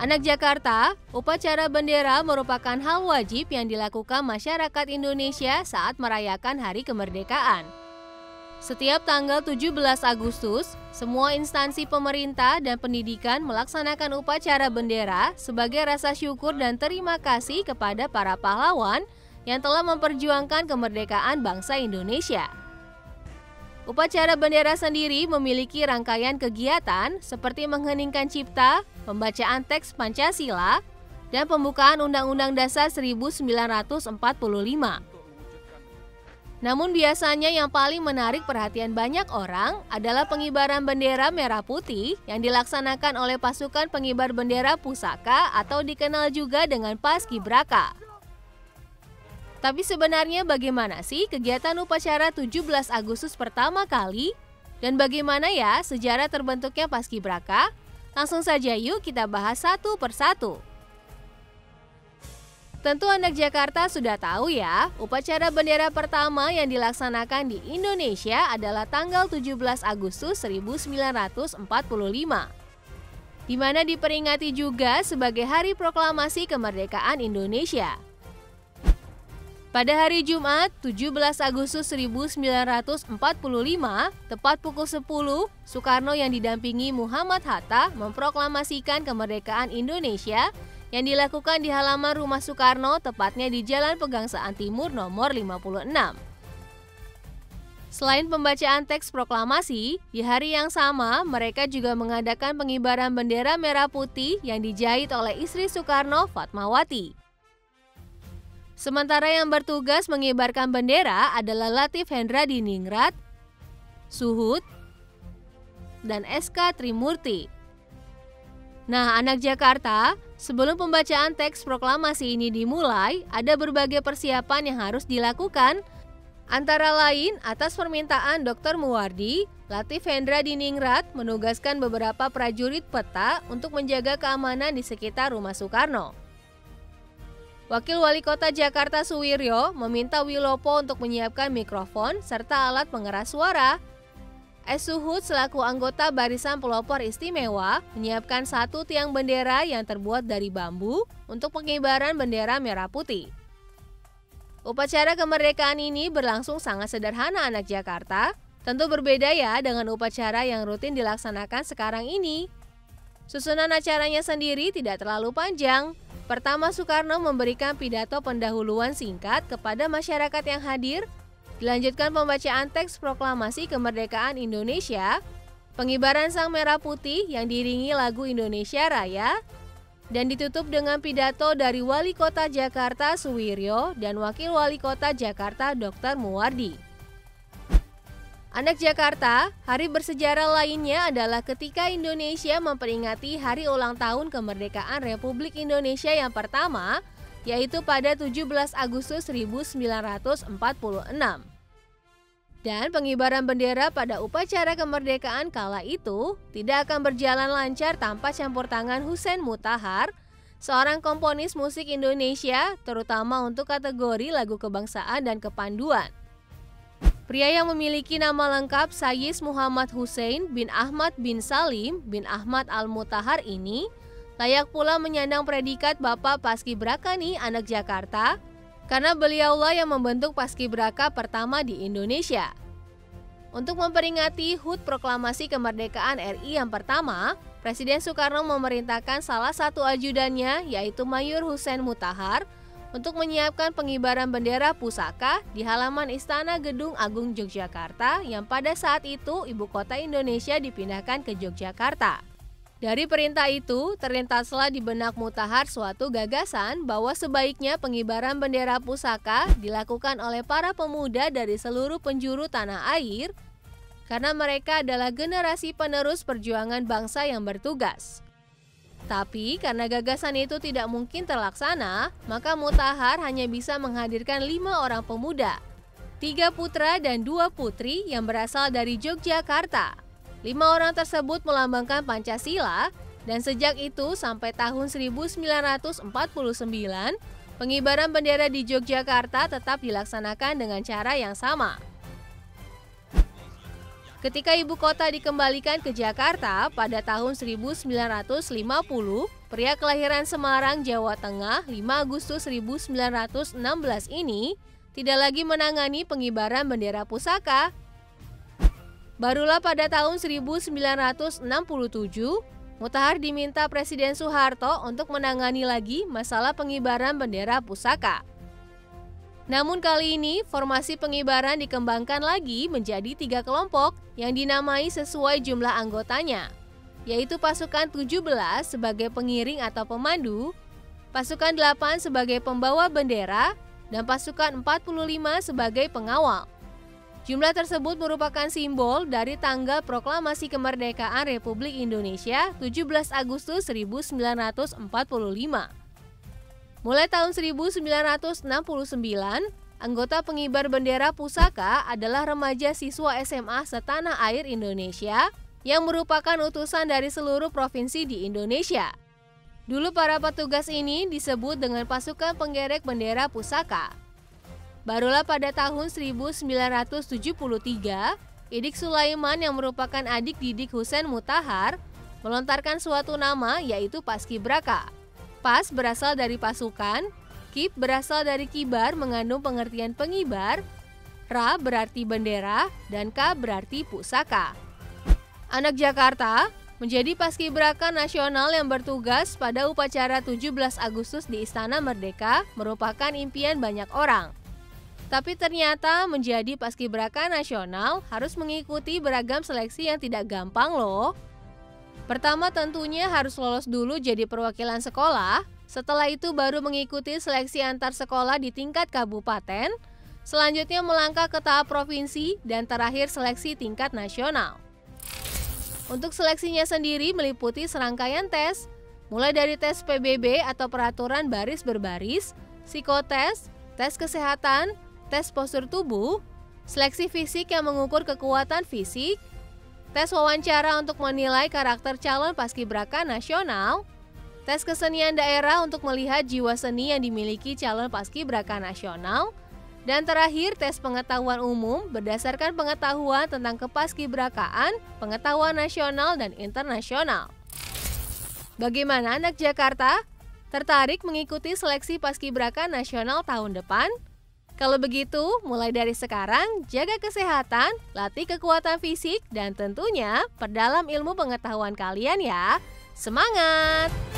Anak Jakarta, upacara bendera merupakan hal wajib yang dilakukan masyarakat Indonesia saat merayakan Hari Kemerdekaan. Setiap tanggal 17 Agustus, semua instansi pemerintah dan pendidikan melaksanakan upacara bendera sebagai rasa syukur dan terima kasih kepada para pahlawan yang telah memperjuangkan kemerdekaan bangsa Indonesia. Upacara bendera sendiri memiliki rangkaian kegiatan seperti mengheningkan cipta, pembacaan teks Pancasila, dan pembukaan Undang-Undang Dasar 1945. Namun biasanya yang paling menarik perhatian banyak orang adalah pengibaran bendera merah putih yang dilaksanakan oleh pasukan pengibar bendera pusaka atau dikenal juga dengan Paskibraka. Tapi sebenarnya bagaimana sih kegiatan upacara 17 Agustus pertama kali? Dan bagaimana ya sejarah terbentuknya Paskibraka? Langsung saja yuk kita bahas satu persatu. Tentu anak Jakarta sudah tahu ya, upacara bendera pertama yang dilaksanakan di Indonesia adalah tanggal 17 Agustus 1945. Di mana diperingati juga sebagai Hari Proklamasi Kemerdekaan Indonesia. Pada hari Jumat, 17 Agustus 1945, tepat pukul 10, Soekarno yang didampingi Muhammad Hatta memproklamasikan kemerdekaan Indonesia yang dilakukan di halaman rumah Soekarno, tepatnya di Jalan Pegangsaan Timur nomor 56. Selain pembacaan teks proklamasi, di hari yang sama mereka juga mengadakan pengibaran bendera merah putih yang dijahit oleh istri Soekarno, Fatmawati. Sementara yang bertugas mengibarkan bendera adalah Latif Hendra Diningrat, Suhut, dan SK Trimurti. Nah, anak Jakarta, sebelum pembacaan teks proklamasi ini dimulai, ada berbagai persiapan yang harus dilakukan. Antara lain, atas permintaan Dr. Muwardi, Latif Hendra Diningrat menugaskan beberapa prajurit peta untuk menjaga keamanan di sekitar rumah Soekarno. Wakil Wali Kota Jakarta Suwiryo meminta Wilopo untuk menyiapkan mikrofon serta alat pengeras suara. Suhut selaku anggota Barisan Pelopor Istimewa menyiapkan satu tiang bendera yang terbuat dari bambu untuk pengibaran bendera merah putih. Upacara kemerdekaan ini berlangsung sangat sederhana anak Jakarta, tentu berbeda ya dengan upacara yang rutin dilaksanakan sekarang ini. Susunan acaranya sendiri tidak terlalu panjang. Pertama, Soekarno memberikan pidato pendahuluan singkat kepada masyarakat yang hadir, dilanjutkan pembacaan teks proklamasi kemerdekaan Indonesia, pengibaran sang merah putih yang diiringi lagu Indonesia Raya, dan ditutup dengan pidato dari Wali Kota Jakarta Suwiryo dan Wakil Wali Kota Jakarta Dr. Muwardi. Anak Jakarta, hari bersejarah lainnya adalah ketika Indonesia memperingati hari ulang tahun kemerdekaan Republik Indonesia yang pertama, yaitu pada 17 Agustus 1946. Dan pengibaran bendera pada upacara kemerdekaan kala itu tidak akan berjalan lancar tanpa campur tangan Hussein Mutahar, seorang komponis musik Indonesia, terutama untuk kategori lagu kebangsaan dan kepanduan. Pria yang memiliki nama lengkap Sayyid Muhammad Hussein bin Ahmad bin Salim bin Ahmad Al-Mutahar ini layak pula menyandang predikat Bapak Paskibraka nih anak Jakarta, karena beliaulah yang membentuk Paskibraka pertama di Indonesia. Untuk memperingati HUT Proklamasi Kemerdekaan RI yang pertama, Presiden Soekarno memerintahkan salah satu ajudannya yaitu Mayor Hussein Mutahar untuk menyiapkan pengibaran bendera pusaka di halaman Istana Gedung Agung Yogyakarta yang pada saat itu ibu kota Indonesia dipindahkan ke Yogyakarta. Dari perintah itu, terlintaslah di benak Mutahar suatu gagasan bahwa sebaiknya pengibaran bendera pusaka dilakukan oleh para pemuda dari seluruh penjuru tanah air, karena mereka adalah generasi penerus perjuangan bangsa yang bertugas. Tapi karena gagasan itu tidak mungkin terlaksana, maka Mutahar hanya bisa menghadirkan 5 orang pemuda, 3 putra dan 2 putri yang berasal dari Yogyakarta. 5 orang tersebut melambangkan Pancasila, dan sejak itu sampai tahun 1949, pengibaran bendera di Yogyakarta tetap dilaksanakan dengan cara yang sama. Ketika ibu kota dikembalikan ke Jakarta pada tahun 1950, pria kelahiran Semarang, Jawa Tengah 5 Agustus 1916 ini tidak lagi menangani pengibaran bendera pusaka. Barulah pada tahun 1967, Mutahar diminta Presiden Soeharto untuk menangani lagi masalah pengibaran bendera pusaka. Namun kali ini formasi pengibaran dikembangkan lagi menjadi 3 kelompok yang dinamai sesuai jumlah anggotanya, yaitu pasukan 17 sebagai pengiring atau pemandu, pasukan 8 sebagai pembawa bendera, dan pasukan 45 sebagai pengawal. Jumlah tersebut merupakan simbol dari tanggal proklamasi kemerdekaan Republik Indonesia 17 Agustus 1945. Mulai tahun 1969, anggota pengibar bendera pusaka adalah remaja siswa SMA setanah air Indonesia yang merupakan utusan dari seluruh provinsi di Indonesia. Dulu para petugas ini disebut dengan pasukan penggerek bendera pusaka. Barulah pada tahun 1973, Idik Sulaiman yang merupakan adik didik Husein Mutahar melontarkan suatu nama yaitu Paskibraka. Pas berasal dari pasukan, Kip berasal dari kibar mengandung pengertian pengibar, Ra berarti bendera, dan K berarti pusaka. Anak Jakarta menjadi Paskibraka nasional yang bertugas pada upacara 17 Agustus di Istana Merdeka merupakan impian banyak orang. Tapi ternyata menjadi Paskibraka nasional harus mengikuti beragam seleksi yang tidak gampang loh. Pertama tentunya harus lolos dulu jadi perwakilan sekolah, setelah itu baru mengikuti seleksi antar sekolah di tingkat kabupaten, selanjutnya melangkah ke tahap provinsi, dan terakhir seleksi tingkat nasional. Untuk seleksinya sendiri meliputi serangkaian tes, mulai dari tes PBB atau peraturan baris berbaris, psikotes, tes kesehatan, tes postur tubuh, seleksi fisik yang mengukur kekuatan fisik, tes wawancara untuk menilai karakter calon paskibraka nasional, tes kesenian daerah untuk melihat jiwa seni yang dimiliki calon paskibraka nasional, dan terakhir tes pengetahuan umum berdasarkan pengetahuan tentang kepaskibrakaan, pengetahuan nasional dan internasional. Bagaimana anak Jakarta? Tertarik mengikuti seleksi paskibraka nasional tahun depan? Kalau begitu, mulai dari sekarang, jaga kesehatan, latih kekuatan fisik, dan tentunya perdalam ilmu pengetahuan kalian ya. Semangat!